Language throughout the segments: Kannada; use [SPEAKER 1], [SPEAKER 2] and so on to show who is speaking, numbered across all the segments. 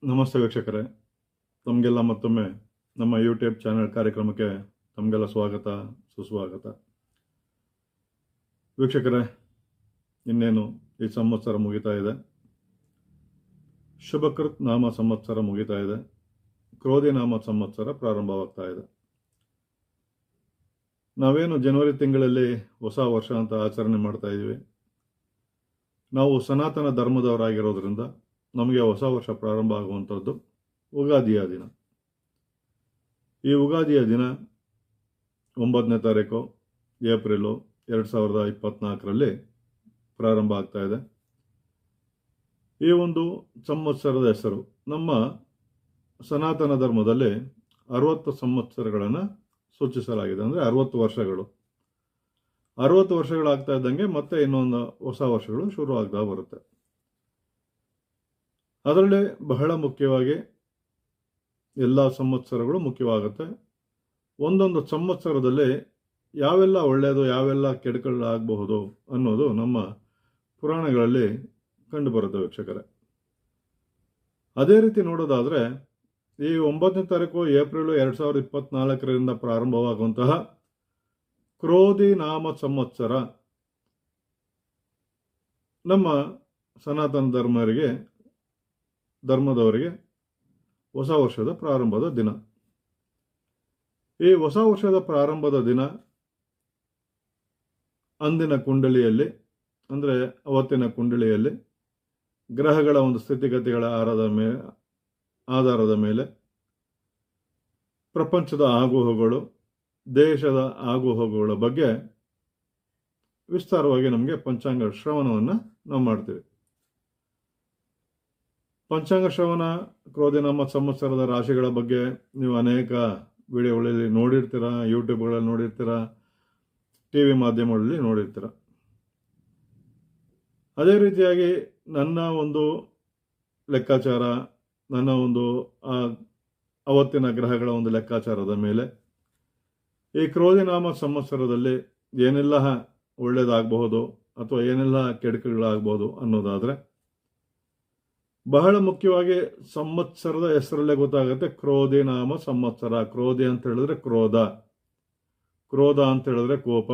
[SPEAKER 1] ನಮಸ್ತೆ ವೀಕ್ಷಕರೇ, ತಮಗೆಲ್ಲ ಮತ್ತೊಮ್ಮೆ ನಮ್ಮ ಯೂಟ್ಯೂಬ್ ಚಾನೆಲ್ ಕಾರ್ಯಕ್ರಮಕ್ಕೆ ತಮಗೆಲ್ಲ ಸ್ವಾಗತ ಸುಸ್ವಾಗತ. ವೀಕ್ಷಕರೇ, ಇನ್ನೇನು ಈ ಸಂವತ್ಸರ ಮುಗಿತಾ ಇದೆ. ಶುಭಕೃತ್ ನಾಮ ಸಂವತ್ಸರ ಮುಗಿತಾ ಇದೆ. ಕ್ರೋಧಿ ನಾಮ ಸಂವತ್ಸರ ಪ್ರಾರಂಭವಾಗ್ತಾ ಇದೆ. ನಾವೇನು ಜನವರಿ ತಿಂಗಳಲ್ಲಿ ಹೊಸ ವರ್ಷ ಅಂತ ಆಚರಣೆ ಮಾಡ್ತಾ ಇದ್ದೀವಿ. ನಾವು ಸನಾತನ ಧರ್ಮದವರಾಗಿರೋದ್ರಿಂದ ನಮಗೆ ಹೊಸ ವರ್ಷ ಪ್ರಾರಂಭ ಆಗುವಂಥದ್ದು ಉಗಾದಿಯ ದಿನ. ಈ ಉಗಾದಿಯ ದಿನ 9ನೇ ತಾರೀಕು ಏಪ್ರಿಲು 2024ರಲ್ಲಿ ಪ್ರಾರಂಭ ಆಗ್ತಾ ಇದೆ. ಈ ಒಂದು ಸಂವತ್ಸರದ ಹೆಸರು ನಮ್ಮ ಸನಾತನ ಧರ್ಮದಲ್ಲಿ 60 ಸಂವತ್ಸರಗಳನ್ನು ಸೂಚಿಸಲಾಗಿದೆ. ಅಂದರೆ 60 ವರ್ಷಗಳು. 60 ವರ್ಷಗಳಾಗ್ತಾ ಇದ್ದಂಗೆ ಮತ್ತೆ ಇನ್ನೊಂದು ಹೊಸ ವರ್ಷಗಳು ಶುರು ಆಗ್ತಾ ಬರುತ್ತೆ. ಅದರಲ್ಲಿ ಬಹಳ ಮುಖ್ಯವಾಗಿ ಎಲ್ಲ ಸಂವತ್ಸರಗಳು ಮುಖ್ಯವಾಗುತ್ತೆ. ಒಂದೊಂದು ಸಂವತ್ಸರದಲ್ಲಿ ಯಾವೆಲ್ಲ ಒಳ್ಳೆಯದು ಯಾವೆಲ್ಲ ಕೆಡುಕುಗಳಾಗಬಹುದು ಅನ್ನೋದು ನಮ್ಮ ಪುರಾಣಗಳಲ್ಲಿ ಕಂಡುಬರುತ್ತೆ ವೀಕ್ಷಕರೇ. ಅದೇ ರೀತಿ ನೋಡೋದಾದರೆ ಈ 9ನೇ ತಾರೀಕು ಏಪ್ರಿಲು 2024ರಿಂದ ಪ್ರಾರಂಭವಾಗುವಂತಹ ಕ್ರೋಧಿ ನಾಮ ಸಂವತ್ಸರ ನಮ್ಮ ಸನಾತನ ಧರ್ಮದವರಿಗೆ ಹೊಸ ವರ್ಷದ ಪ್ರಾರಂಭದ ದಿನ. ಈ ಹೊಸ ವರ್ಷದ ಪ್ರಾರಂಭದ ದಿನ ಅಂದಿನ ಕುಂಡಲಿಯಲ್ಲಿ, ಅಂದರೆ ಅವತ್ತಿನ ಕುಂಡಲಿಯಲ್ಲಿ ಗ್ರಹಗಳ ಒಂದು ಸ್ಥಿತಿಗತಿಗಳ ಆಧಾರದ ಮೇಲೆ ಪ್ರಪಂಚದ ಆಗುಹೋಗುಗಳು, ದೇಶದ ಆಗುಹೋಗುಗಳ ಬಗ್ಗೆ ವಿಸ್ತಾರವಾಗಿ ನಮಗೆ ಪಂಚಾಂಗ ಶ್ರವಣವನ್ನು ನಾವು ಮಾಡ್ತೀವಿ. ಪಂಚಾಂಗ ಶ್ರವಣ ಕ್ರೋಧಿನಾಮ ಸಂವತ್ಸರದ ರಾಶಿಗಳ ಬಗ್ಗೆ ನೀವು ಅನೇಕ ವಿಡಿಯೋಗಳಲ್ಲಿ ನೋಡಿರ್ತೀರ, ಯೂಟ್ಯೂಬ್ಗಳಲ್ಲಿ ನೋಡಿರ್ತೀರ, ಟಿ ವಿ ಮಾಧ್ಯಮಗಳಲ್ಲಿ ನೋಡಿರ್ತೀರ. ಅದೇ ರೀತಿಯಾಗಿ ನನ್ನ ಒಂದು ಲೆಕ್ಕಾಚಾರ, ನನ್ನ ಒಂದು ಅವತ್ತಿನ ಗ್ರಹಗಳ ಒಂದು ಲೆಕ್ಕಾಚಾರದ ಮೇಲೆ ಈ ಕ್ರೋಧಿನಾಮ ಸಂವತ್ಸರದಲ್ಲಿ ಏನೆಲ್ಲ ಒಳ್ಳೆಯದಾಗಬಹುದು ಅಥವಾ ಏನೆಲ್ಲ ಕೆಡುಕುಗಳಾಗಬಹುದು ಅನ್ನೋದಾದರೆ, ಬಹಳ ಮುಖ್ಯವಾಗಿ ಸಂವತ್ಸರದ ಹೆಸರಲ್ಲೇ ಗೊತ್ತಾಗುತ್ತೆ ಕ್ರೋಧಿ ನಾಮ ಸಂವತ್ಸರ. ಕ್ರೋಧಿ ಅಂತ ಹೇಳಿದ್ರೆ ಕ್ರೋಧ, ಕ್ರೋಧ ಅಂತ ಹೇಳಿದ್ರೆ ಕೋಪ.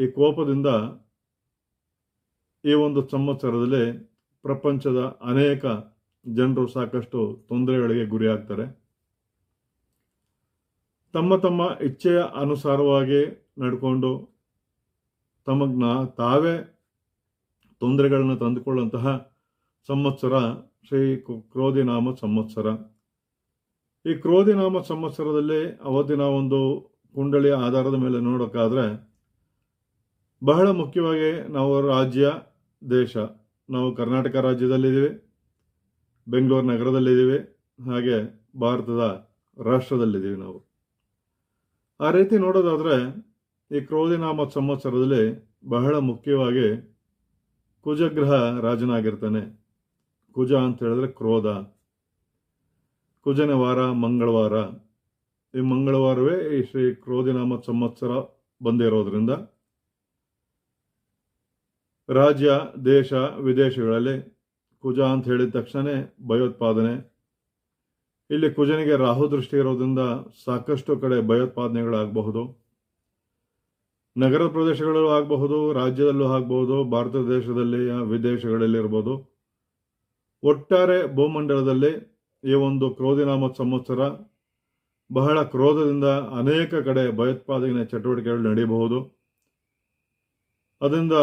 [SPEAKER 1] ಈ ಕೋಪದಿಂದ ಈ ಒಂದು ಸಂವತ್ಸರದಲ್ಲಿ ಪ್ರಪಂಚದ ಅನೇಕ ಜನರು ಸಾಕಷ್ಟು ತೊಂದರೆಗಳಿಗೆ ಗುರಿಯಾಗ್ತಾರೆ. ತಮ್ಮ ತಮ್ಮ ಇಚ್ಛೆಯ ಅನುಸಾರವಾಗಿ ನಡ್ಕೊಂಡು ತಾವೇ ತೊಂದರೆಗಳನ್ನು ತಂದುಕೊಳ್ಳುವಂತಹ ಸಂವತ್ಸರ ಶ್ರೀ ಕ್ರೋಧಿನಾಮ ಸಂವತ್ಸರ. ಈ ಕ್ರೋಧಿನಾಮ ಸಂವತ್ಸರದಲ್ಲಿ ಅವತ್ತಿನ ಒಂದು ಕುಂಡಳಿಯ ಆಧಾರದ ಮೇಲೆ ನೋಡೋಕ್ಕಾದ್ರೆ ಬಹಳ ಮುಖ್ಯವಾಗಿ ನಾವು ರಾಜ್ಯ, ದೇಶ, ನಾವು ಕರ್ನಾಟಕ ರಾಜ್ಯದಲ್ಲಿದ್ದೀವಿ, ಬೆಂಗಳೂರು ನಗರದಲ್ಲಿದ್ದೀವಿ, ಹಾಗೆ ಭಾರತದ ರಾಷ್ಟ್ರದಲ್ಲಿದ್ದೀವಿ ನಾವು. ಆ ರೀತಿ ನೋಡೋದಾದರೆ ಈ ಕ್ರೋಧಿನಾಮ ಸಂವತ್ಸರದಲ್ಲಿ ಬಹಳ ಮುಖ್ಯವಾಗಿ ಕುಜಗ್ರಹ ರಾಜನಾಗಿರ್ತಾನೆ. ಕುಜ ಅಂತ ಹೇಳಿದ್ರೆ ಕ್ರೋಧ. ಕುಜನ ವಾರ ಮಂಗಳವಾರ. ಈ ಮಂಗಳವಾರವೇ ಈ ಶ್ರೀ ಕ್ರೋಧಿನಾಮ ಸಂವತ್ಸರ ಬಂದಿರೋದ್ರಿಂದ ರಾಜ್ಯ, ದೇಶ, ವಿದೇಶಗಳಲ್ಲಿ ಕುಜ ಅಂತ ಹೇಳಿದ ತಕ್ಷಣ ಭಯೋತ್ಪಾದನೆ. ಇಲ್ಲಿ ಕುಜನಿಗೆ ರಾಹು ದೃಷ್ಟಿ ಇರೋದ್ರಿಂದ ಸಾಕಷ್ಟು ಕಡೆ ಭಯೋತ್ಪಾದನೆಗಳಾಗಬಹುದು. ನಗರ ಪ್ರದೇಶಗಳಲ್ಲೂ ಆಗಬಹುದು, ರಾಜ್ಯದಲ್ಲೂ ಆಗಬಹುದು, ಭಾರತ ದೇಶದಲ್ಲಿ, ವಿದೇಶಗಳಲ್ಲಿ ಇರ್ಬೋದು. ಒಟ್ಟಾರೆ ಭೂಮಂಡಲದಲ್ಲಿ ಈ ಒಂದು ಕ್ರೋಧಿನಾಮ ಸಂವತ್ಸರ ಬಹಳ ಕ್ರೋಧದಿಂದ ಅನೇಕ ಕಡೆ ಭಯೋತ್ಪಾದನೆ ಚಟುವಟಿಕೆಗಳು ನಡೆಯಬಹುದು. ಅದರಿಂದ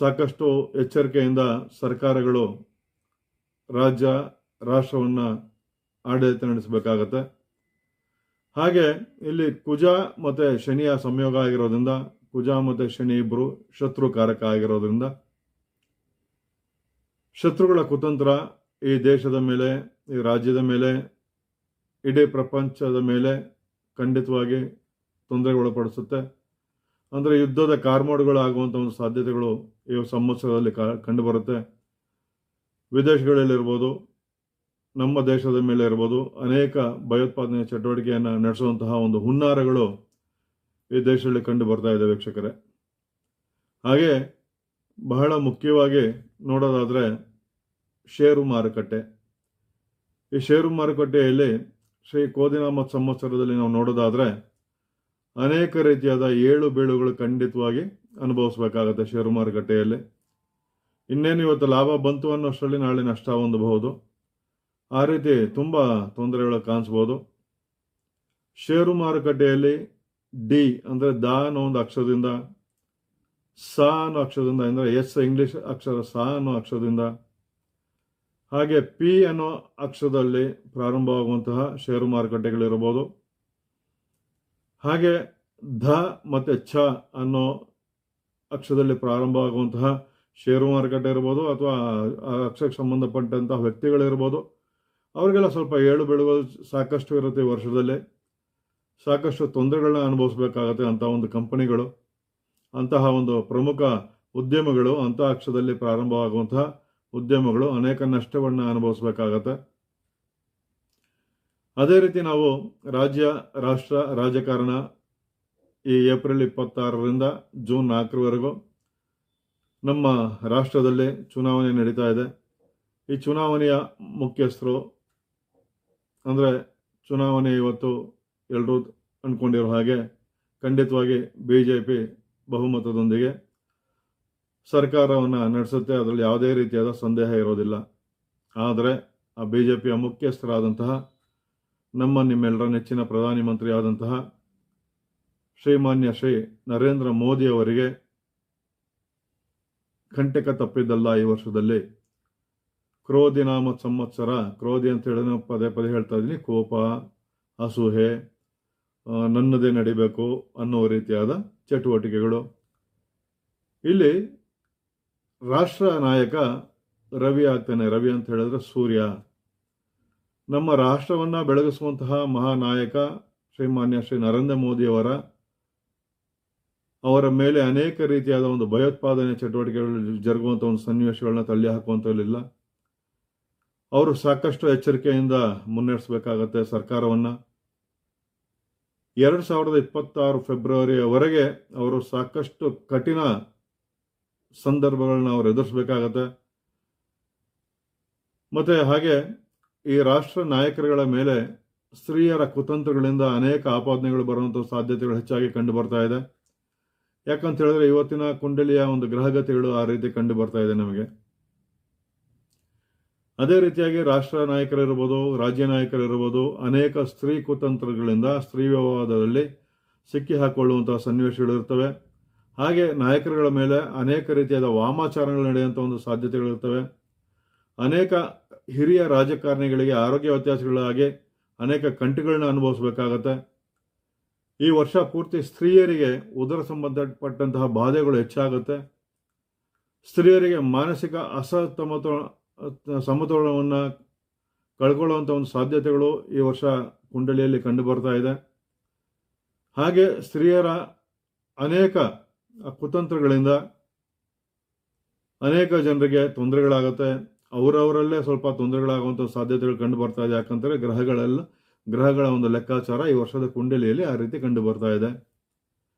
[SPEAKER 1] ಸಾಕಷ್ಟು ಎಚ್ಚರಿಕೆಯಿಂದ ಸರ್ಕಾರಗಳು ರಾಷ್ಟ್ರವನ್ನು ಆಡಳಿತ ನಡೆಸಬೇಕಾಗತ್ತೆ. ಹಾಗೆ ಇಲ್ಲಿ ಕುಜ ಮತ್ತು ಶನಿಯ ಸಂಯೋಗ ಆಗಿರೋದ್ರಿಂದ, ಕುಜ ಮತ್ತು ಶನಿ ಇಬ್ಬರು ಶತ್ರುಕಾರಕ ಆಗಿರೋದ್ರಿಂದ ಶತ್ರುಗಳ ಕುತಂತ್ರ ಈ ದೇಶದ ಮೇಲೆ, ಈ ರಾಜ್ಯದ ಮೇಲೆ, ಇಡೀ ಪ್ರಪಂಚದ ಮೇಲೆ ಖಂಡಿತವಾಗಿ ತೊಂದರೆಗೊಳಪಡಿಸುತ್ತೆ. ಅಂದರೆ ಯುದ್ಧದ ಕಾರ್ಮೋಡ್ಗಳು ಆಗುವಂಥ ಒಂದು ಸಾಧ್ಯತೆಗಳು ಈ ಸಂವತ್ಸರದಲ್ಲಿ ಕಂಡುಬರುತ್ತೆ. ವಿದೇಶಗಳಲ್ಲಿರ್ಬೋದು, ನಮ್ಮ ದೇಶದ ಮೇಲೆ ಇರ್ಬೋದು, ಅನೇಕ ಭಯೋತ್ಪಾದನೆ ಚಟುವಟಿಕೆಯನ್ನು ನಡೆಸುವಂತಹ ಒಂದು ಹುನ್ನಾರಗಳು ಈ ದೇಶದಲ್ಲಿ ಕಂಡು ಬರ್ತಾ ಇದೆ ವೀಕ್ಷಕರೇ. ಹಾಗೆ ಬಹಳ ಮುಖ್ಯವಾಗಿ ನೋಡೋದಾದರೆ ಷೇರು ಮಾರುಕಟ್ಟೆ. ಈ ಷೇರು ಮಾರುಕಟ್ಟೆಯಲ್ಲಿ ಶ್ರೀ ಕೋದಿನಾಮ ಸಂವತ್ಸರದಲ್ಲಿ ನಾವು ನೋಡೋದಾದರೆ ಅನೇಕ ರೀತಿಯಾದ ಏಳು ಬೀಳುಗಳು ಖಂಡಿತವಾಗಿ ಅನುಭವಿಸಬೇಕಾಗತ್ತೆ ಷೇರು ಮಾರುಕಟ್ಟೆಯಲ್ಲಿ. ಇನ್ನೇನು ಇವತ್ತು ಲಾಭ ಬಂತು ಅನ್ನೋಷ್ಟರಲ್ಲಿ ನಾಳೆ ನಷ್ಟ ಹೊಂದಬಹುದು. ಆ ರೀತಿ ತುಂಬ ತೊಂದರೆಗಳು ಕಾಣಿಸ್ಬೋದು. ಷೇರು ಮಾರುಕಟ್ಟೆಯಲ್ಲಿ ಡಿ ಅಂದರೆ ದ ಅನ್ನೋ ಒಂದು ಅಕ್ಷರದಿಂದ, ಸ ಅನ್ನೋ ಅಕ್ಷರದಿಂದ, ಅಂದರೆ ಎಸ್ ಇಂಗ್ಲಿಷ್ ಅಕ್ಷರ ಸ ಅನ್ನೋ ಅಕ್ಷರದಿಂದ, ಹಾಗೆ ಪಿ ಅನ್ನೋ ಅಕ್ಷರದಲ್ಲಿ ಪ್ರಾರಂಭವಾಗುವಂತಹ ಷೇರು ಮಾರುಕಟ್ಟೆಗಳಿರ್ಬೋದು. ಹಾಗೆ ಧ ಮತ್ತು ಛ ಅನ್ನೋ ಅಕ್ಷರದಲ್ಲಿ ಪ್ರಾರಂಭವಾಗುವಂತಹ ಷೇರು ಮಾರುಕಟ್ಟೆ ಇರ್ಬೋದು, ಅಥವಾ ಆ ಅಕ್ಷರಕ್ಕೆ ಸಂಬಂಧಪಟ್ಟಂತಹ ವ್ಯಕ್ತಿಗಳಿರ್ಬೋದು. ಅವರಿಗೆಲ್ಲ ಸ್ವಲ್ಪ ಏಳು ಬೀಳುಗಳು ಸಾಕಷ್ಟು ಇರುತ್ತೆ. ಈ ವರ್ಷದಲ್ಲಿ ಸಾಕಷ್ಟು ತೊಂದರೆಗಳನ್ನ ಅನುಭವಿಸಬೇಕಾಗತ್ತೆ ಅಂಥ ಒಂದು ಕಂಪನಿಗಳು, ಅಂತಹ ಒಂದು ಪ್ರಮುಖ ಉದ್ಯಮಗಳು, ಅಂಥ ಅಕ್ಷರದಲ್ಲಿ ಪ್ರಾರಂಭವಾಗುವಂತಹ ಉದ್ಯಮಗಳು ಅನೇಕ ನಷ್ಟವನ್ನು ಅನುಭವಿಸಬೇಕಾಗತ್ತೆ. ಅದೇ ರೀತಿ ನಾವು ರಾಜ್ಯ, ರಾಷ್ಟ್ರ, ರಾಜಕಾರಣ ಈ ಏಪ್ರಿಲ್ 26ರಿಂದ ಜೂನ್ 4ರವರೆಗೂ ನಮ್ಮ ರಾಷ್ಟ್ರದಲ್ಲಿ ಚುನಾವಣೆ ನಡೀತಾ ಇದೆ. ಈ ಚುನಾವಣೆಯ ಮುಖ್ಯಸ್ಥರು ಅಂದರೆ ಚುನಾವಣೆ ಇವತ್ತು ಎಲ್ಲರೂ ಅಂದ್ಕೊಂಡಿರೋ ಹಾಗೆ ಖಂಡಿತವಾಗಿ BJP ಬಹುಮತದೊಂದಿಗೆ ಸರ್ಕಾರವನ್ನು ನಡೆಸುತ್ತೆ. ಅದರಲ್ಲಿ ಯಾವುದೇ ರೀತಿಯಾದ ಸಂದೇಹ ಇರೋದಿಲ್ಲ. ಆದರೆ ಆ BJPಯ ಮುಖ್ಯಸ್ಥರಾದಂತಹ ನಿಮ್ಮೆಲ್ಲರ ನೆಚ್ಚಿನ ಪ್ರಧಾನಿ ಮಂತ್ರಿ ಆದಂತಹ ಶ್ರೀಮಾನ್ಯ ಶ್ರೀ ನರೇಂದ್ರ ಮೋದಿ ಅವರಿಗೆ ಕಂಟಕ ತಪ್ಪಿದ್ದಲ್ಲ. ಈ ವರ್ಷದಲ್ಲಿ ಕ್ರೋಧಿನಾಮ ಸಂವತ್ಸರ, ಕ್ರೋಧಿ ಅಂತ ಹೇಳಿ ನಾವು ಪದೇ ಪದೇ ಹೇಳ್ತಾ ಇದ್ದೀನಿ, ಕೋಪ, ಅಸೂಹೆ, ನನ್ನದೇ ನಡಿಬೇಕು ಅನ್ನೋ ರೀತಿಯಾದ ಚಟುವಟಿಕೆಗಳು. ಇಲ್ಲಿ ರಾಷ್ಟ್ರ ನಾಯಕ ರವಿ ಆಗ್ತಾನೆ. ರವಿ ಅಂತ ಹೇಳಿದ್ರೆ ಸೂರ್ಯ. ನಮ್ಮ ರಾಷ್ಟ್ರವನ್ನು ಬೆಳಗಿಸುವಂತಹ ಮಹಾನಾಯಕ ಶ್ರೀಮಾನ್ಯ ಶ್ರೀ ನರೇಂದ್ರ ಅವರ ಮೇಲೆ ಅನೇಕ ರೀತಿಯಾದ ಒಂದು ಭಯೋತ್ಪಾದನೆ ಚಟುವಟಿಕೆಗಳು ಜರುಗುವಂಥ ಒಂದು ಸನ್ನಿವೇಶಗಳನ್ನ ತಳ್ಳಿ ಹಾಕುವಂಥಲ್ಲಿಲ್ಲ. ಅವರು ಸಾಕಷ್ಟು ಎಚ್ಚರಿಕೆಯಿಂದ ಮುನ್ನಡೆಸಬೇಕಾಗತ್ತೆ ಸರ್ಕಾರವನ್ನು. 2026 ಫೆಬ್ರವರಿಯವರೆಗೆ ಅವರು ಸಾಕಷ್ಟು ಕಠಿಣ ಸಂದರ್ಭಗಳನ್ನ ಅವರು ಎದುರಿಸಬೇಕಾಗತ್ತೆ. ಮತ್ತೆ ಹಾಗೆ ಈ ರಾಷ್ಟ್ರ ನಾಯಕರುಗಳ ಮೇಲೆ ಸ್ತ್ರೀಯರ ಕುತಂತ್ರಗಳಿಂದ ಅನೇಕ ಆಪಾದನೆಗಳು ಬರುವಂಥ ಸಾಧ್ಯತೆಗಳು ಹೆಚ್ಚಾಗಿ ಕಂಡು ಬರ್ತಾ ಇದೆ. ಯಾಕಂತ ಹೇಳಿದ್ರೆ ಇವತ್ತಿನ ಕುಂಡಲಿಯ ಒಂದು ಗ್ರಹಗತಿಗಳು ಆ ರೀತಿ ಕಂಡು ಬರ್ತಾ ಇದೆ ನಮಗೆ. ಅದೇ ರೀತಿಯಾಗಿ ರಾಷ್ಟ್ರ ನಾಯಕರಿರ್ಬೋದು, ರಾಜ್ಯ ನಾಯಕರಿರ್ಬೋದು, ಅನೇಕ ಸ್ತ್ರೀ ಕುತಂತ್ರಗಳಿಂದ ಸ್ತ್ರೀ ವ್ಯವಹಾರದಲ್ಲಿ ಸಿಕ್ಕಿ ಹಾಕೊಳ್ಳುವಂತಹ ಸನ್ನಿವೇಶಗಳು ಇರ್ತವೆ. ಹಾಗೆ ನಾಯಕರುಗಳ ಮೇಲೆ ಅನೇಕ ರೀತಿಯಾದ ವಾಮಾಚಾರಗಳು ನಡೆಯುವಂಥ ಒಂದು ಸಾಧ್ಯತೆಗಳಿರ್ತವೆ. ಅನೇಕ ಹಿರಿಯ ರಾಜಕಾರಣಿಗಳಿಗೆ ಆರೋಗ್ಯ ವ್ಯತ್ಯಾಸಗಳಾಗಿ ಅನೇಕ ಕಂಟುಗಳನ್ನ ಅನುಭವಿಸಬೇಕಾಗತ್ತೆ. ಈ ವರ್ಷ ಪೂರ್ತಿ ಸ್ತ್ರೀಯರಿಗೆ ಉದರ ಸಂಬಂಧಪಟ್ಟಂತಹ ಬಾಧೆಗಳು ಹೆಚ್ಚಾಗುತ್ತೆ. ಸ್ತ್ರೀಯರಿಗೆ ಮಾನಸಿಕ ಸಮತೋಲನವನ್ನು ಕಳ್ಕೊಳ್ಳುವಂಥ ಒಂದು ಸಾಧ್ಯತೆಗಳು ಈ ವರ್ಷ ಕುಂಡಲಿಯಲ್ಲಿ ಕಂಡು ಬರ್ತಾ ಇದೆ. ಹಾಗೆ ಸ್ತ್ರೀಯರ ಅನೇಕ ಕುತಂತ್ರಗಳಿಂದ ಅನೇಕ ಜನರಿಗೆ ತೊಂದರೆಗಳಾಗುತ್ತೆ. ಅವರವರಲ್ಲೇ ಸ್ವಲ್ಪ ತೊಂದರೆಗಳಾಗುವಂಥ ಸಾಧ್ಯತೆಗಳು ಕಂಡು ಬರ್ತಾ ಇದೆ. ಯಾಕಂದರೆ ಗ್ರಹಗಳ ಒಂದು ಲೆಕ್ಕಾಚಾರ ಈ ವರ್ಷದ ಕುಂಡಲಿಯಲ್ಲಿ ಆ ರೀತಿ ಕಂಡು ಬರ್ತಾ ಇದೆ.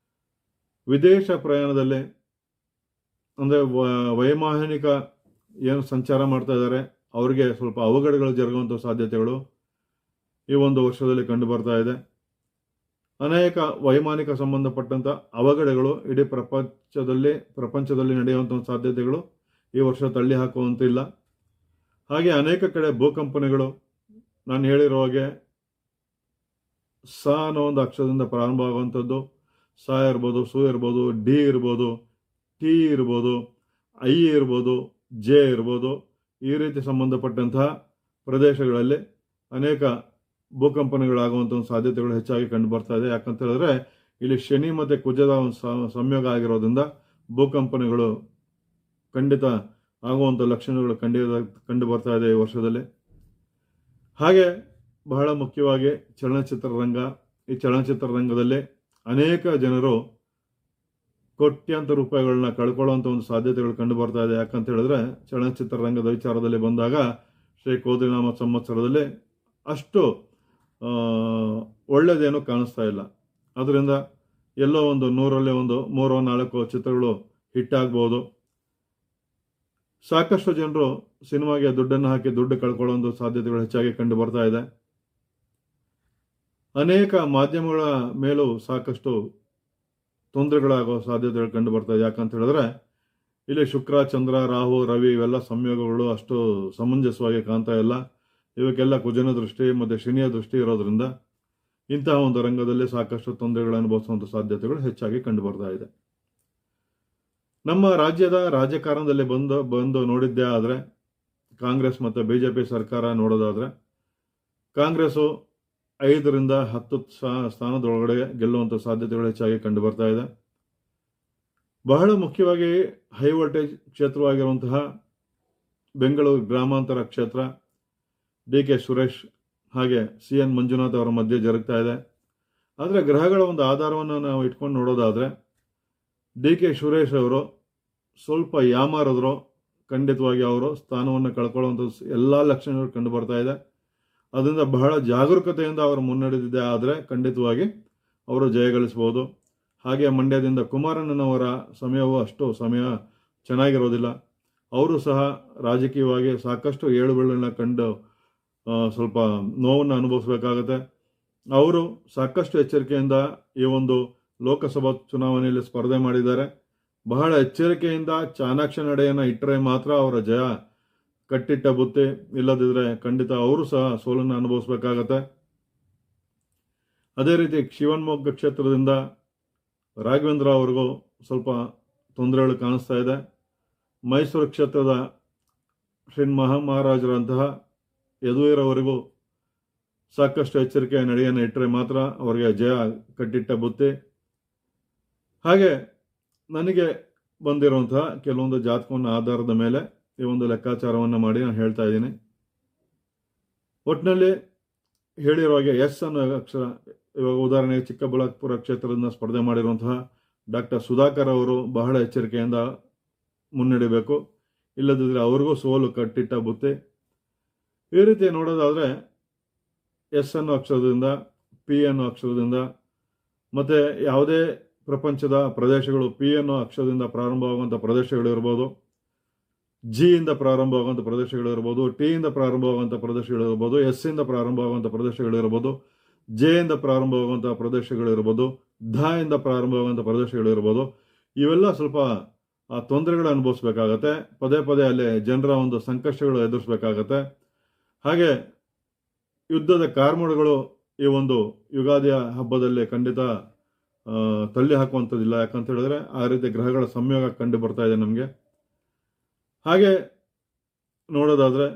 [SPEAKER 1] ವಿದೇಶ ಪ್ರಯಾಣದಲ್ಲಿ ಅಂದರೆ ವೈಮಾನಿಕ ಏನು ಸಂಚಾರ ಮಾಡ್ತಾ ಇದ್ದಾರೆ ಅವರಿಗೆ ಸ್ವಲ್ಪ ಅವಘಡಗಳು ಜರುಗುವಂಥ ಸಾಧ್ಯತೆಗಳು ಈ ಒಂದು ವರ್ಷದಲ್ಲಿ ಕಂಡು ಬರ್ತಾ ಇದೆ. ಅನೇಕ ವೈಮಾನಿಕ ಸಂಬಂಧಪಟ್ಟಂಥ ಅವಘಡಗಳು ಇಡೀ ಪ್ರಪಂಚದಲ್ಲಿ ನಡೆಯುವಂಥ ಸಾಧ್ಯತೆಗಳು ಈ ವರ್ಷ ತಳ್ಳಿ ಹಾಕುವಂತಿಲ್ಲ. ಹಾಗೆ ಅನೇಕ ಕಡೆ ಭೂಕಂಪನೆಗಳು, ನಾನು ಹೇಳಿರೋ ಹಾಗೆ ಸ ಅನ್ನೋ ಒಂದು ಅಕ್ಷರದಿಂದ ಪ್ರಾರಂಭ ಆಗುವಂಥದ್ದು, ಸ ಇರ್ಬೋದು, ಸು ಇರ್ಬೋದು, ಡಿ ಇರ್ಬೋದು, ಟಿ ಇರ್ಬೋದು, ಐ ಇರ್ಬೋದು, ಜೆ ಇರ್ಬೋದು. ಈ ರೀತಿ ಸಂಬಂಧಪಟ್ಟಂತಹ ಪ್ರದೇಶಗಳಲ್ಲಿ ಅನೇಕ ಭೂಕಂಪನೆಗಳಾಗುವಂಥ ಒಂದು ಸಾಧ್ಯತೆಗಳು ಹೆಚ್ಚಾಗಿ ಕಂಡು ಬರ್ತಾ ಇದೆ. ಯಾಕಂತ ಹೇಳಿದ್ರೆ ಇಲ್ಲಿ ಶನಿ ಮತ್ತು ಕುಜದ ಒಂದು ಸಂಯೋಗ ಆಗಿರೋದ್ರಿಂದ ಭೂಕಂಪನೆಗಳು ಖಂಡಿತ ಆಗುವಂಥ ಲಕ್ಷಣಗಳು ಕಂಡು ಬರ್ತಾ ಇದೆ ಈ ವರ್ಷದಲ್ಲಿ. ಹಾಗೆ ಬಹಳ ಮುಖ್ಯವಾಗಿ ಚಲನಚಿತ್ರರಂಗ. ಈ ಚಲನಚಿತ್ರರಂಗದಲ್ಲಿ ಅನೇಕ ಜನರು ಕೋಟ್ಯಾಂತರ ರೂಪಾಯಿಗಳನ್ನ ಕಳ್ಕೊಳ್ಳುವಂಥ ಒಂದು ಸಾಧ್ಯತೆಗಳು ಕಂಡು ಬರ್ತಾ ಇದೆ. ಯಾಕಂತ ಹೇಳಿದ್ರೆ ಚಲನಚಿತ್ರರಂಗದ ವಿಚಾರದಲ್ಲಿ ಬಂದಾಗ ಶ್ರೀ ಕೋದಿನಾಮ ಸಂವತ್ಸರದಲ್ಲಿ ಅಷ್ಟು ಒಳ್ಳೆಯದೇನು ಕಾಣಿಸ್ತಾ ಇಲ್ಲ. ಅದರಿಂದ ಎಲ್ಲೋ ಒಂದು 100ರಲ್ಲಿ ಒಂದು 3-4 ಚಿತ್ರಗಳು ಹಿಟ್ ಆಗ್ಬೋದು. ಸಾಕಷ್ಟು ಜನರು ಸಿನಿಮಾಗೆ ದುಡ್ಡನ್ನು ಹಾಕಿ ದುಡ್ಡು ಕಳ್ಕೊಳ್ಳೋ ಒಂದು ಸಾಧ್ಯತೆಗಳು ಹೆಚ್ಚಾಗಿ ಕಂಡು ಬರ್ತಾ ಇದೆ. ಅನೇಕ ಮಾಧ್ಯಮಗಳ ಮೇಲೂ ಸಾಕಷ್ಟು ತೊಂದರೆಗಳಾಗೋ ಸಾಧ್ಯತೆಗಳು ಕಂಡು ಬರ್ತಾ ಇದೆ. ಯಾಕಂತ ಹೇಳಿದ್ರೆ ಇಲ್ಲಿ ಶುಕ್ರ, ಚಂದ್ರ, ರಾಹು, ರವಿ ಇವೆಲ್ಲ ಸಂಯೋಗಗಳು ಅಷ್ಟು ಸಮಂಜಸವಾಗಿ ಕಾಣ್ತಾ ಇಲ್ಲ. ಇವಕ್ಕೆಲ್ಲ ಕುಜನ ದೃಷ್ಟಿ ಮತ್ತು ಶನಿಯ ದೃಷ್ಟಿ ಇರೋದ್ರಿಂದ ಇಂತಹ ಒಂದು ರಂಗದಲ್ಲಿ ಸಾಕಷ್ಟು ತೊಂದರೆಗಳನ್ನು ಅನುಭವಿಸುವಂಥ ಸಾಧ್ಯತೆಗಳು ಹೆಚ್ಚಾಗಿ ಕಂಡು ಬರ್ತಾ ಇದೆ. ನಮ್ಮ ರಾಜ್ಯದ ರಾಜಕಾರಣದಲ್ಲಿ ಬಂದು ನೋಡಿದ್ದೇ ಆದರೆ ಕಾಂಗ್ರೆಸ್ ಮತ್ತು ಬಿಜೆಪಿ ಸರ್ಕಾರ ನೋಡೋದಾದ್ರೆ ಕಾಂಗ್ರೆಸ್ಸು 5ರಿಂದ 10 ಸ್ಥಾನದೊಳಗಡೆ ಗೆಲ್ಲುವಂಥ ಸಾಧ್ಯತೆಗಳು ಹೆಚ್ಚಾಗಿ ಕಂಡು ಬರ್ತಾ ಇದೆ. ಬಹಳ ಮುಖ್ಯವಾಗಿ ಹೈ ವೋಲ್ಟೇಜ್ ಕ್ಷೇತ್ರವಾಗಿರುವಂತಹ ಬೆಂಗಳೂರು ಗ್ರಾಮಾಂತರ ಕ್ಷೇತ್ರ DK ಸುರೇಶ್ ಹಾಗೆ CN ಮಂಜುನಾಥ್ ಅವರ ಮಧ್ಯೆ ಜರುಗ್ತಾ ಇದೆ. ಆದರೆ ಗ್ರಹಗಳ ಒಂದು ಆಧಾರವನ್ನು ನಾವು ಇಟ್ಕೊಂಡು ನೋಡೋದಾದರೆ DK ಸುರೇಶ್ ಅವರು ಸ್ವಲ್ಪ ಯಾಮಾರಿದ್ರು ಖಂಡಿತವಾಗಿ ಅವರು ಸ್ಥಾನವನ್ನು ಕಳ್ಕೊಳ್ಳುವಂಥ ಎಲ್ಲ ಲಕ್ಷಣಗಳು ಕಂಡು ಬರ್ತಾ ಇದೆ. ಅದರಿಂದ ಬಹಳ ಜಾಗರೂಕತೆಯಿಂದ ಅವರು ಮುನ್ನಡೆದಿದೆ ಆದರೆ ಖಂಡಿತವಾಗಿ ಅವರು ಜಯಗಳಿಸ್ಬೋದು. ಹಾಗೆ ಮಂಡ್ಯದಿಂದ ಕುಮಾರಣ್ಣನವರ ಸಮಯವೂ ಅಷ್ಟು ಸಮಯ ಚೆನ್ನಾಗಿರೋದಿಲ್ಲ. ಅವರು ಸಹ ರಾಜಕೀಯವಾಗಿ ಸಾಕಷ್ಟು ಏಳುಬೀಳನ್ನು ಕಂಡು ಸ್ವಲ್ಪ ನೋವನ್ನು ಅನುಭವಿಸಬೇಕಾಗತ್ತೆ. ಅವರು ಸಾಕಷ್ಟು ಎಚ್ಚರಿಕೆಯಿಂದ ಈ ಒಂದು ಲೋಕಸಭಾ ಚುನಾವಣೆಯಲ್ಲಿ ಸ್ಪರ್ಧೆ ಮಾಡಿದ್ದಾರೆ. ಬಹಳ ಎಚ್ಚರಿಕೆಯಿಂದ ಚಾಣಾಕ್ಷ ನಡೆಯನ್ನು ಇಟ್ಟರೆ ಮಾತ್ರ ಅವರ ಜಯ ಕಟ್ಟಿಟ್ಟ ಬುತ್ತಿ, ಇಲ್ಲದಿದ್ದರೆ ಖಂಡಿತ ಅವರು ಸಹ ಸೋಲನ್ನು ಅನುಭವಿಸಬೇಕಾಗತ್ತೆ. ಅದೇ ರೀತಿ ಶಿವಮೊಗ್ಗ ಕ್ಷೇತ್ರದಿಂದ ರಾಘವೇಂದ್ರ ಅವ್ರಿಗೂ ಸ್ವಲ್ಪ ತೊಂದರೆಗಳು ಕಾಣಿಸ್ತಾ ಇದೆ. ಮೈಸೂರು ಕ್ಷೇತ್ರದ ಶ್ರೀ ಮಹಾಮಹಾರಾಜರಂತಹ ಯದುವೀರವರಿಗೂ ಸಾಕಷ್ಟು ಎಚ್ಚರಿಕೆಯ ನಡೆಯನ್ನು ಇಟ್ಟರೆ ಮಾತ್ರ ಅವರಿಗೆ ಜಯ ಕಟ್ಟಿಟ್ಟ ಬುತ್ತಿ. ಹಾಗೆ ನನಗೆ ಬಂದಿರುವಂತಹ ಕೆಲವೊಂದು ಜಾತಕವನ್ನು ಆಧಾರದ ಮೇಲೆ ಈ ಒಂದು ಲೆಕ್ಕಾಚಾರವನ್ನು ಮಾಡಿ ನಾನು ಹೇಳ್ತಾ ಇದ್ದೀನಿ. ಒಟ್ಟಿನಲ್ಲಿ ಹೇಳಿರೋ ಹಾಗೆ ಎಸ್ ಅನ್ನೋ ಅಕ್ಷರ, ಇವಾಗ ಉದಾಹರಣೆಗೆ ಚಿಕ್ಕಬಳ್ಳಾಪುರ ಕ್ಷೇತ್ರದಿಂದ ಸ್ಪರ್ಧೆ ಮಾಡಿರುವಂತಹ ಡಾಕ್ಟರ್ ಸುಧಾಕರ್ ಅವರು ಬಹಳ ಎಚ್ಚರಿಕೆಯಿಂದ ಮುನ್ನಡೆಯಬೇಕು, ಇಲ್ಲದಿದ್ದರೆ ಅವ್ರಿಗೂ ಸೋಲು ಕಟ್ಟಿಟ್ಟ ಬುತ್ತಿ. ಈ ರೀತಿ ನೋಡೋದಾದರೆ ಎಸ್ ಅನ್ನೋ ಅಕ್ಷರದಿಂದ, ಪಿ ಅನ್ನೋ ಅಕ್ಷರದಿಂದ, ಮತ್ತು ಯಾವುದೇ ಪ್ರಪಂಚದ ಪ್ರದೇಶಗಳು ಪಿ ಅನ್ನೋ ಅಕ್ಷರದಿಂದ ಪ್ರಾರಂಭವಾಗುವಂಥ ಪ್ರದೇಶಗಳು ಇರ್ಬೋದು, ಜಿ ಇಂದ ಪ್ರಾರಂಭವಾಗುವಂಥ ಪ್ರದೇಶಗಳು ಇರ್ಬೋದು, ಟಿ ಇಂದ ಪ್ರಾರಂಭವಾಗುವಂಥ ಪ್ರದೇಶಗಳು ಇರ್ಬೋದು, ಎಸ್ ಇಂದ ಪ್ರಾರಂಭವಾಗುವಂಥ ಪ್ರದೇಶಗಳು ಇರ್ಬೋದು, ಜೆ ಇಂದ ಪ್ರಾರಂಭವಾಗುವಂಥ ಪ್ರದೇಶಗಳು ಇರ್ಬೋದು, ಧ ಇಂದ ಪ್ರಾರಂಭವಾಗುವಂಥ ಪ್ರದೇಶಗಳು ಇರ್ಬೋದು. ಇವೆಲ್ಲ ಸ್ವಲ್ಪ ತೊಂದರೆಗಳು ಅನುಭವಿಸ್ಬೇಕಾಗತ್ತೆ. ಪದೇ ಪದೇ ಅಲ್ಲಿ ಜನರ ಒಂದು ಸಂಕಷ್ಟಗಳು ಎದುರಿಸಬೇಕಾಗತ್ತೆ. ಹಾಗೆ ಯುದ್ಧದ ಕಾರ್ಮೋಡಗಳು ಈ ಒಂದು ಯುಗಾದಿಯ ಹಬ್ಬದಲ್ಲಿ ಖಂಡಿತ ತಳ್ಳಿ ಹಾಕುವಂಥದ್ದಿಲ್ಲ. ಯಾಕಂತ ಹೇಳಿದ್ರೆ ಆ ರೀತಿ ಗ್ರಹಗಳ ಸಂಯೋಗ ಕಂಡು ಬರ್ತಾ ಇದೆ ನಮಗೆ. ಹಾಗೆ ನೋಡೋದಾದರೆ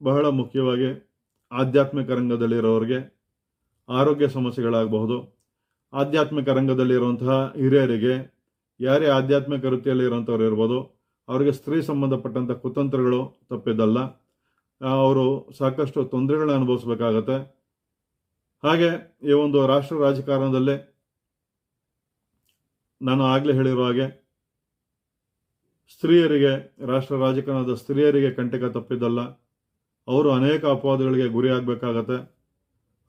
[SPEAKER 1] ಬಹಳ ಮುಖ್ಯವಾಗಿ ಆಧ್ಯಾತ್ಮಿಕ ರಂಗದಲ್ಲಿರೋರಿಗೆ ಆರೋಗ್ಯ ಸಮಸ್ಯೆಗಳಾಗಬಹುದು. ಆಧ್ಯಾತ್ಮಿಕ ರಂಗದಲ್ಲಿರುವಂತಹ ಹಿರಿಯರಿಗೆ, ಯಾರೇ ಆಧ್ಯಾತ್ಮಿಕ ವೃತ್ತಿಯಲ್ಲಿ ಇರುವಂಥವ್ರು ಇರ್ಬೋದು, ಅವರಿಗೆ ಸ್ತ್ರೀ ಸಂಬಂಧಪಟ್ಟಂಥ ಕುತಂತ್ರಗಳು ತಪ್ಪಿದ್ದಲ್ಲ. ಅವರು ಸಾಕಷ್ಟು ತೊಂದರೆಗಳನ್ನ ಅನುಭವಿಸಬೇಕಾಗತ್ತೆ. ಹಾಗೆ ಈ ಒಂದು ರಾಷ್ಟ್ರ ರಾಜಕಾರಣದಲ್ಲಿ ನಾನು ಆಗಲೇ ಹೇಳಿರೋ ಹಾಗೆ ಸ್ತ್ರೀಯರಿಗೆ, ರಾಷ್ಟ್ರ ರಾಜಕಾರಣದ ಸ್ತ್ರೀಯರಿಗೆ ಕಂಟಕ ತಪ್ಪಿದ್ದಲ್ಲ. ಅವರು ಅನೇಕ ಅಪವಾದಗಳಿಗೆ ಗುರಿಯಾಗಬೇಕಾಗತ್ತೆ.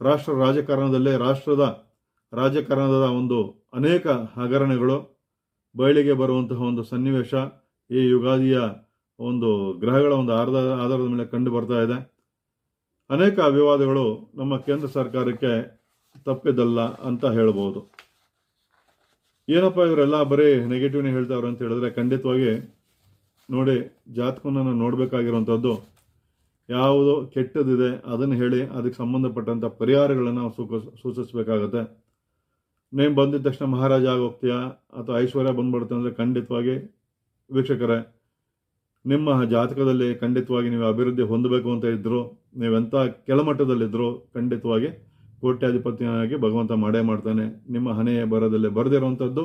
[SPEAKER 1] ರಾಷ್ಟ್ರ ರಾಜಕಾರಣದಲ್ಲಿ ರಾಜಕಾರಣದ ಒಂದು ಅನೇಕ ಹಗರಣಗಳು ಬಯಲಿಗೆ ಬರುವಂತಹ ಒಂದು ಸನ್ನಿವೇಶ ಈ ಯುಗಾದಿಯ ಒಂದು ಗ್ರಹಗಳ ಒಂದು ಆಧಾರದ ಮೇಲೆ ಕಂಡು ಬರ್ತಾ ಇದೆ. ಅನೇಕ ವಿವಾದಗಳು ನಮ್ಮ ಕೇಂದ್ರ ಸರ್ಕಾರಕ್ಕೆ ತಪ್ಪಿದ್ದಲ್ಲ ಅಂತ ಹೇಳ್ಬೋದು. ಏನಪ್ಪ ಇವರೆಲ್ಲ ಬರೀ ನೆಗೆಟಿವ್ನೇ ಹೇಳ್ತಾವ್ರೆ ಅಂತ ಹೇಳಿದ್ರೆ, ಖಂಡಿತವಾಗಿ ನೋಡಿ, ಜಾತಕವನ್ನು ನೋಡಬೇಕಾಗಿರುವಂಥದ್ದು ಯಾವುದು ಕೆಟ್ಟದಿದೆ ಅದನ್ನು ಹೇಳಿ ಅದಕ್ಕೆ ಸಂಬಂಧಪಟ್ಟಂಥ ಪರಿಹಾರಗಳನ್ನು ನಾವು ಸೂಚಿಸಬೇಕಾಗತ್ತೆ. ನೀವು ಬಂದಿದ್ದ ತಕ್ಷಣ ಮಹಾರಾಜ ಆಗೋಗ್ತೀಯಾ ಅಥವಾ ಐಶ್ವರ್ಯ ಬಂದ್ಬಿಡುತ್ತೆ ಅಂದರೆ ಖಂಡಿತವಾಗಿ ವೀಕ್ಷಕರೇ, ನಿಮ್ಮ ಜಾತಕದಲ್ಲಿ ಖಂಡಿತವಾಗಿ ನೀವು ಅಭಿವೃದ್ಧಿ ಹೊಂದಬೇಕು ಅಂತ ಇದ್ದರು, ನೀವೆಂಥ ಕೆಳಮಟ್ಟದಲ್ಲಿದ್ದರೂ ಖಂಡಿತವಾಗಿ ಕೋಟ್ಯಾಧಿಪತಿಯಾಗಿ ಭಗವಂತ ಮಾಡೇ ಮಾಡ್ತಾನೆ. ನಿಮ್ಮ ಹಣೆಯ ಬರದಲ್ಲಿ ಬರೆದಿರುವಂಥದ್ದು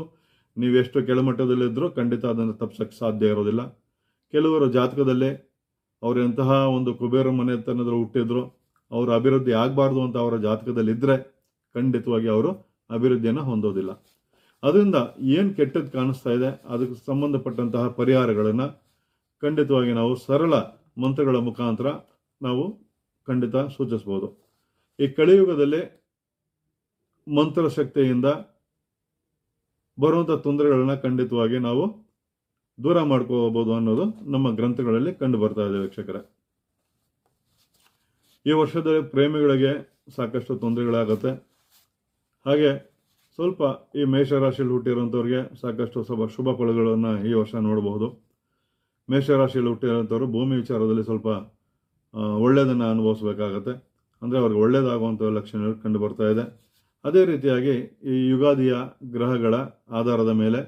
[SPEAKER 1] ನೀವೆಷ್ಟು ಕೆಳಮಟ್ಟದಲ್ಲಿದ್ದರೂ ಖಂಡಿತ ಅದನ್ನು ತಪ್ಪಿಸೋಕ್ಕೆ ಸಾಧ್ಯ ಇರೋದಿಲ್ಲ. ಕೆಲವರು ಜಾತಕದಲ್ಲಿ ಅವರು ಎಂತಹ ಒಂದು ಕುಬೇರ ಮನೆತನದಲ್ಲಿ ಹುಟ್ಟಿದ್ರು, ಅವರು ಅಭಿವೃದ್ಧಿ ಆಗಬಾರ್ದು ಅಂತ ಅವರ ಜಾತಕದಲ್ಲಿ ಇದ್ದರೆ ಖಂಡಿತವಾಗಿ ಅವರು ಅಭಿವೃದ್ಧಿಯನ್ನು ಹೊಂದೋದಿಲ್ಲ. ಅದರಿಂದ ಏನು ಕೆಟ್ಟದ್ದು ಕಾಣಿಸ್ತಾ ಇದೆ ಅದಕ್ಕೆ ಸಂಬಂಧಪಟ್ಟಂತಹ ಪರಿಹಾರಗಳನ್ನು ಖಂಡಿತವಾಗಿ ನಾವು ಸರಳ ಮಂತ್ರಗಳ ಮುಖಾಂತರ ನಾವು ಖಂಡಿತ ಸೂಚಿಸ್ಬೋದು. ಈ ಕಲಿಯುಗದಲ್ಲಿ ಮಂತ್ರ ಶಕ್ತಿಯಿಂದ ಬರುವಂಥ ತೊಂದರೆಗಳನ್ನ ಖಂಡಿತವಾಗಿ ನಾವು ದೂರ ಮಾಡ್ಕೋಬಹುದು ಅನ್ನೋದು ನಮ್ಮ ಗ್ರಂಥಗಳಲ್ಲಿ ಕಂಡು ಬರ್ತಾ ಇದೆ ವೀಕ್ಷಕರೇ. ಈ ವರ್ಷದಲ್ಲಿ ಪ್ರೇಮಿಗಳಿಗೆ ಸಾಕಷ್ಟು ತೊಂದರೆಗಳಾಗುತ್ತೆ. ಹಾಗೆ ಸ್ವಲ್ಪ ಈ ಮೇಷರಾಶಿಯಲ್ಲಿ ಹುಟ್ಟಿರುವಂಥವ್ರಿಗೆ ಸಾಕಷ್ಟು ಸ್ವಲ್ಪ ಶುಭ ಫಲಗಳನ್ನು ಈ ವರ್ಷ ನೋಡಬಹುದು. ಮೇಷರಾಶಿಯಲ್ಲಿ ಹುಟ್ಟಿರುವಂಥವ್ರು ಭೂಮಿ ವಿಚಾರದಲ್ಲಿ ಸ್ವಲ್ಪ ಒಳ್ಳೆಯದನ್ನು ಅನುಭವಿಸಬೇಕಾಗತ್ತೆ. ಅಂದರೆ ಅವ್ರಿಗೆ ಒಳ್ಳೆಯದಾಗುವಂಥ ಲಕ್ಷಣಗಳು ಕಂಡು ಬರ್ತಾ ಇದೆ. ಅದೇ ರೀತಿಯಾಗಿ ಈ ಯುಗಾದಿಯ ಗ್ರಹಗಳ ಆಧಾರದ ಮೇಲೆ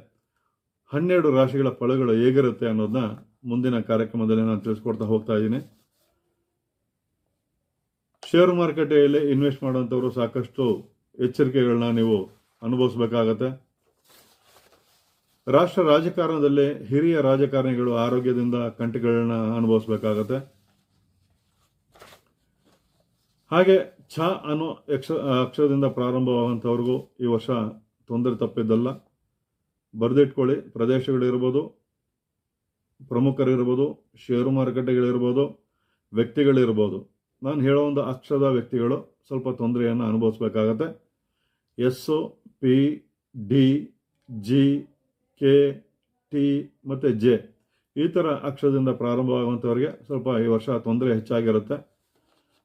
[SPEAKER 1] 12 ರಾಶಿಗಳ ಫಲಗಳು ಹೇಗಿರುತ್ತೆ ಅನ್ನೋದನ್ನ ಮುಂದಿನ ಕಾರ್ಯಕ್ರಮದಲ್ಲಿ ನಾನು ತಿಳಿಸ್ಕೊಡ್ತಾ ಹೋಗ್ತಾ ಇದ್ದೀನಿ. ಶೇರ್ ಮಾರುಕಟ್ಟೆಯಲ್ಲಿ ಇನ್ವೆಸ್ಟ್ ಮಾಡುವಂಥವ್ರು ಸಾಕಷ್ಟು ಎಚ್ಚರಿಕೆಗಳನ್ನ ನೀವು ಅನುಭವಿಸಬೇಕಾಗತ್ತೆ. ರಾಷ್ಟ್ರ ರಾಜಕಾರಣದಲ್ಲಿ ಹಿರಿಯ ರಾಜಕಾರಣಿಗಳು ಆರೋಗ್ಯದಿಂದ ಕಂಟಕಗಳನ್ನ ಅನುಭವಿಸಬೇಕಾಗತ್ತೆ. ಹಾಗೆ ಛ ಅನ್ನೋ ಅಕ್ಷರದಿಂದ ಪ್ರಾರಂಭವಾಗುವಂಥವ್ರಿಗೂ ಈ ವರ್ಷ ತೊಂದರೆ ತಪ್ಪಿದ್ದಲ್ಲ. ಬರೆದಿಟ್ಕೊಳ್ಳಿ. ಪ್ರದೇಶಗಳಿರ್ಬೋದು, ಪ್ರಮುಖರಿರ್ಬೋದು, ಷೇರು ಮಾರುಕಟ್ಟೆಗಳಿರ್ಬೋದು, ವ್ಯಕ್ತಿಗಳಿರ್ಬೋದು. ನಾನು ಹೇಳೋ ಒಂದು ಅಕ್ಷರದ ವ್ಯಕ್ತಿಗಳು ಸ್ವಲ್ಪ ತೊಂದರೆಯನ್ನು ಅನುಭವಿಸಬೇಕಾಗತ್ತೆ. S, P, D, G, K, T ಮತ್ತು ಜೆ ಈ ಥರ ಅಕ್ಷರದಿಂದ ಪ್ರಾರಂಭವಾಗುವಂಥವ್ರಿಗೆ ಸ್ವಲ್ಪ ಈ ವರ್ಷ ತೊಂದರೆ ಹೆಚ್ಚಾಗಿರುತ್ತೆ.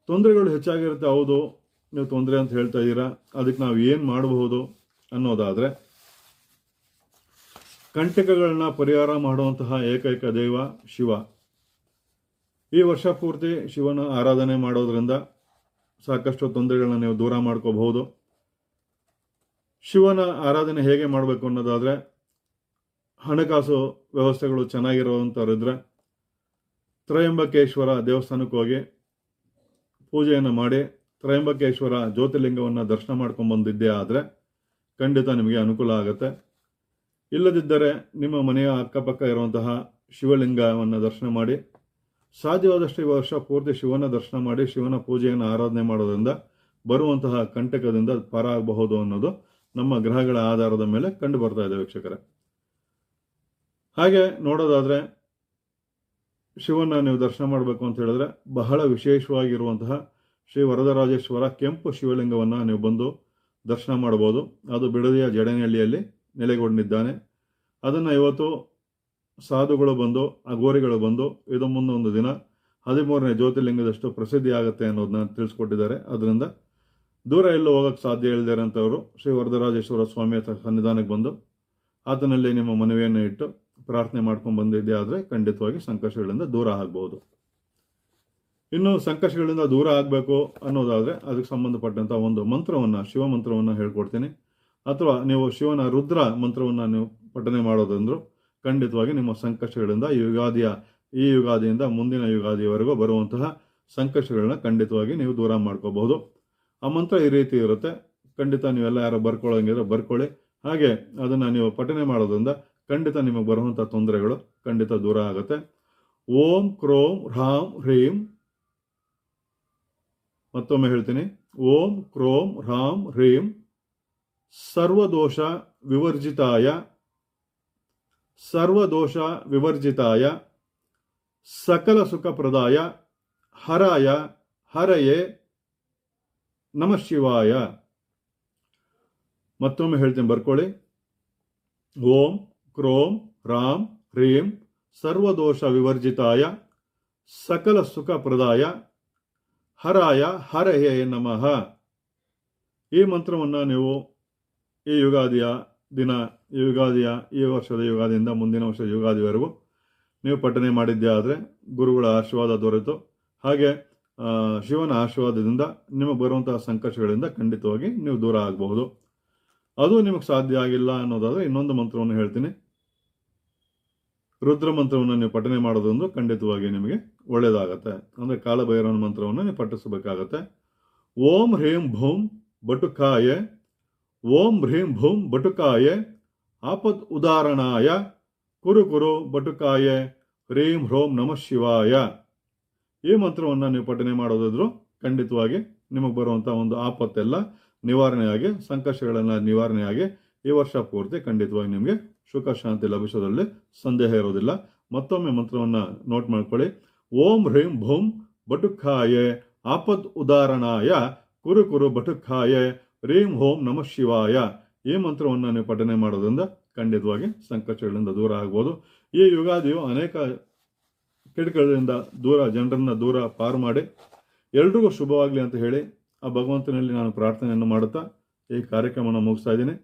[SPEAKER 1] ತೊಂದರೆಗಳು ಹೆಚ್ಚಾಗಿರುತ್ತೆ. ಹೌದು, ನೀವು ತೊಂದರೆ ಅಂತ ಹೇಳ್ತಾ ಇದ್ದೀರಾ. ಅದಕ್ಕೆ ನಾವು ಏನು ಮಾಡಬಹುದು ಅನ್ನೋದಾದರೆ, ಕಂಟಕಗಳನ್ನ ಪರಿಹಾರ ಮಾಡುವಂತಹ ಏಕೈಕ ದೈವ ಶಿವ. ಈ ವರ್ಷ ಪೂರ್ತಿ ಶಿವನ ಆರಾಧನೆ ಮಾಡೋದ್ರಿಂದ ಸಾಕಷ್ಟು ತೊಂದರೆಗಳನ್ನ ನೀವು ದೂರ ಮಾಡ್ಕೋಬಹುದು. ಶಿವನ ಆರಾಧನೆ ಹೇಗೆ ಮಾಡಬೇಕು ಅನ್ನೋದಾದರೆ, ಹಣಕಾಸು ವ್ಯವಸ್ಥೆಗಳು ಚೆನ್ನಾಗಿರುವಂಥವ್ರಿದ್ರೆ ತ್ರಯಂಬಕೇಶ್ವರ ದೇವಸ್ಥಾನಕ್ಕೆ ಹೋಗಿ ಪೂಜೆಯನ್ನು ಮಾಡಿ ತ್ರಯಂಬಕೇಶ್ವರ ಜ್ಯೋತಿರ್ಲಿಂಗವನ್ನು ದರ್ಶನ ಮಾಡ್ಕೊಂಡು ಬಂದಿದ್ದೇ ಆದರೆ ಖಂಡಿತ ನಿಮಗೆ ಅನುಕೂಲ ಆಗುತ್ತೆ. ಇಲ್ಲದಿದ್ದರೆ ನಿಮ್ಮ ಮನೆಯ ಅಕ್ಕಪಕ್ಕ ಇರುವಂತಹ ಶಿವಲಿಂಗವನ್ನು ದರ್ಶನ ಮಾಡಿ, ಸಾಧ್ಯವಾದಷ್ಟು ಈ ವರ್ಷ ಪೂರ್ತಿ ಶಿವನ ದರ್ಶನ ಮಾಡಿ ಶಿವನ ಪೂಜೆಯನ್ನು ಆರಾಧನೆ ಮಾಡೋದ್ರಿಂದ ಬರುವಂತಹ ಕಂಟಕದಿಂದ ಪಾರ ಆಗಬಹುದು ಅನ್ನೋದು ನಮ್ಮ ಗ್ರಹಗಳ ಆಧಾರದ ಮೇಲೆ ಕಂಡು ಬರ್ತಾ ಇದೆ ವೀಕ್ಷಕರೇ. ಹಾಗೆ ನೋಡೋದಾದರೆ, ಶಿವನ ನೀವು ದರ್ಶನ ಮಾಡಬೇಕು ಅಂತ ಹೇಳಿದ್ರೆ ಬಹಳ ವಿಶೇಷವಾಗಿರುವಂತಹ ಶ್ರೀ ವರದರಾಜೇಶ್ವರ ಕೆಂಪು ಶಿವಲಿಂಗವನ್ನು ನೀವು ಬಂದು ದರ್ಶನ ಮಾಡಬಹುದು. ಅದು ಬಿಡದಿಯ ಜಡನಹಳ್ಳಿಯಲ್ಲಿ ನೆಲೆಗೊಂಡಿದ್ದಾನೆ. ಅದನ್ನು ಇವತ್ತು ಸಾಧುಗಳು ಬಂದು, ಅಘೋರಿಗಳು ಬಂದು ಇದು ಮುಂದೊಂದು ದಿನ 13ನೇ ಜ್ಯೋತಿರ್ಲಿಂಗದಷ್ಟು ಪ್ರಸಿದ್ಧಿ ಆಗುತ್ತೆ ಅನ್ನೋದನ್ನ ತಿಳಿಸ್ಕೊಟ್ಟಿದ್ದಾರೆ. ಅದರಿಂದ ದೂರ ಎಲ್ಲೂ ಹೋಗೋಕ್ಕೆ ಸಾಧ್ಯ ಇಲ್ಲದಿರೋಂಥವ್ರು ಶ್ರೀ ವರದರಾಜೇಶ್ವರ ಸ್ವಾಮಿಯ ಸನ್ನಿಧಾನಕ್ಕೆ ಬಂದು ಆತನಲ್ಲಿ ನಿಮ್ಮ ಮನವಿಯನ್ನು ಇಟ್ಟು ಪ್ರಾರ್ಥನೆ ಮಾಡ್ಕೊಂಡು ಬಂದಿದ್ದೆ ಆದರೆ ಖಂಡಿತವಾಗಿ ಸಂಕಷ್ಟಗಳಿಂದ ದೂರ ಆಗಬಹುದು. ಇನ್ನು ಸಂಕಷ್ಟಗಳಿಂದ ದೂರ ಆಗಬೇಕು ಅನ್ನೋದಾದರೆ ಅದಕ್ಕೆ ಸಂಬಂಧಪಟ್ಟಂಥ ಒಂದು ಮಂತ್ರವನ್ನು, ಶಿವ ಮಂತ್ರವನ್ನು ಹೇಳ್ಕೊಡ್ತೀನಿ. ಅಥವಾ ನೀವು ಶಿವನ ರುದ್ರ ಮಂತ್ರವನ್ನು ನೀವು ಪಠನೆ ಮಾಡೋದಂದ್ರು ಖಂಡಿತವಾಗಿ ನಿಮ್ಮ ಸಂಕಷ್ಟಗಳಿಂದ ಈ ಯುಗಾದಿಯಿಂದ ಮುಂದಿನ ಯುಗಾದಿಯವರೆಗೂ ಬರುವಂತಹ ಸಂಕಷ್ಟಗಳನ್ನ ಖಂಡಿತವಾಗಿ ನೀವು ದೂರ ಮಾಡ್ಕೋಬಹುದು. ಆ ಮಂತ್ರ ಈ ರೀತಿ ಇರುತ್ತೆ. ಖಂಡಿತ ನೀವೆಲ್ಲ ಯಾರೋ ಬರ್ಕೊಳ್ಳೋಂಗಿದ್ರೆ ಬರ್ಕೊಳ್ಳಿ. ಹಾಗೆ ಅದನ್ನು ನೀವು ಪಠನೆ ಮಾಡೋದ್ರಿಂದ ಖಂಡಿತ ನಿಮಗೆ ಬರುವಂಥ ತೊಂದರೆಗಳು ಖಂಡಿತ ದೂರ ಆಗುತ್ತೆ. ಓಂ ಕ್ರೋಂ ಹ್ರಾಂ ಹ್ರೀಂ, ಮತ್ತೊಮ್ಮೆ ಹೇಳ್ತೀನಿ, ಓಂ ಕ್ರೋಂ ಹ್ರಾಂ ಹ್ರೀಂ ಸರ್ವದೋಷ ವಿವರ್ಜಿತಾಯ ಸಕಲ ಸುಖಪ್ರದಾಯ ಹರಾಯ ಹರಯೇ ನಮಃ ಶಿವಾಯ. ಮತ್ತೊಮ್ಮೆ ಹೇಳ್ತೀನಿ, ಬರ್ಕೊಳ್ಳಿ. ಓಂ ಕ್ರೋಂ ರಾಂ ಹ್ರೀಂ ಸರ್ವದೋಷ ವಿವರ್ಜಿತಾಯ ಸಕಲ ಸುಖಪ್ರದಾಯ ಹರಾಯ ಹರಯೇ ನಮಃ. ಈ ಮಂತ್ರವನ್ನು ನೀವು ಈ ಯುಗಾದಿಯ ದಿನ, ಈ ವರ್ಷದ ಯುಗಾದಿಯಿಂದ ಮುಂದಿನ ವರ್ಷದ ಯುಗಾದಿವರೆಗೂ ನೀವು ಪಠನೆ ಮಾಡಿದ್ದೇ ಆದರೆ ಗುರುಗಳ ಆಶೀರ್ವಾದ ದೊರೆತು, ಹಾಗೆ ಶಿವನ ಆಶೀರ್ವಾದದಿಂದ ನಿಮಗೆ ಬರುವಂತಹ ಸಂಕಷ್ಟಗಳಿಂದ ಖಂಡಿತವಾಗಿ ನೀವು ದೂರ ಆಗಬಹುದು. ಅದು ನಿಮಗೆ ಸಾಧ್ಯ ಆಗಿಲ್ಲ ಅನ್ನೋದಾದರೆ ಇನ್ನೊಂದು ಮಂತ್ರವನ್ನು ಹೇಳ್ತೀನಿ. ರುದ್ರ ಮಂತ್ರವನ್ನು ನೀವು ಪಠನೆ ಮಾಡೋದೊಂದು ಖಂಡಿತವಾಗಿ ನಿಮಗೆ ಒಳ್ಳೆಯದಾಗತ್ತೆ. ಅಂದರೆ ಕಾಲಭೈರವನ ಮಂತ್ರವನ್ನು ನೀವು ಪಠಿಸಬೇಕಾಗತ್ತೆ. ಓಂ ಹ್ರೀಂ ಭೂಂ ಬಟುಕಾಯ, ಓಂ ಹ್ರೀಂ ಭೂಂ ಬಟುಕಾಯ ಆಪದ್ ಉದಾಹರಣಾಯ ಕುರು ಕುರು ಬಟುಕಾಯ ಹ್ರೀಂ ಹ್ರೋಂ ನಮಃ ಶಿವಾಯ. ಈ ಮಂತ್ರವನ್ನು ನೀವು ಪಠನೆ ಮಾಡೋದಾದ್ರೂ ಖಂಡಿತವಾಗಿ ನಿಮಗೆ ಬರುವಂಥ ಒಂದು ಆಪತ್ತೆಲ್ಲ ನಿವಾರಣೆಯಾಗಿ, ಸಂಕಷ್ಟಗಳೆಲ್ಲ ನಿವಾರಣೆಯಾಗಿ ಈ ವರ್ಷ ಪೂರ್ತಿ ಖಂಡಿತವಾಗಿ ನಿಮಗೆ ಸುಖ ಶಾಂತಿ ಲಭಿಸೋದ್ರಲ್ಲಿ ಸಂದೇಹ ಇರೋದಿಲ್ಲ. ಮತ್ತೊಮ್ಮೆ ಮಂತ್ರವನ್ನು ನೋಟ್ ಮಾಡ್ಕೊಳ್ಳಿ. ಓಂ ಹ್ರೀಂ ಭೂಂ ಬಟುಕಾಯ ಆಪದ್ ಉದಾಹರಣಾಯ ಕುರು ಕುರು ಬಟುಕಾಯ ಹ್ರೀಂ ಹೋಂ ನಮಃ ಶಿವಾಯ. ಈ ಮಂತ್ರವನ್ನು ನೀವು ಪಠನೆ ಮಾಡೋದ್ರಿಂದ ಖಂಡಿತವಾಗಿ ಸಂಕಷ್ಟಗಳಿಂದ ದೂರ ಆಗ್ಬೋದು. ಈ ಯುಗಾದಿಯು ಅನೇಕ ಕಿಟಕಗಳಿಂದ ದೂರ, ಜನರನ್ನು ದೂರ ಪಾರು ಮಾಡಿ ಎಲ್ರಿಗೂ ಶುಭವಾಗಲಿ ಅಂತ ಹೇಳಿ ಆ ಭಗವಂತನಲ್ಲಿ ನಾನು ಪ್ರಾರ್ಥನೆಯನ್ನು ಮಾಡುತ್ತಾ ಈ ಕಾರ್ಯಕ್ರಮವನ್ನು ಮುಗಿಸ್ತಾ ಇದ್ದೀನಿ.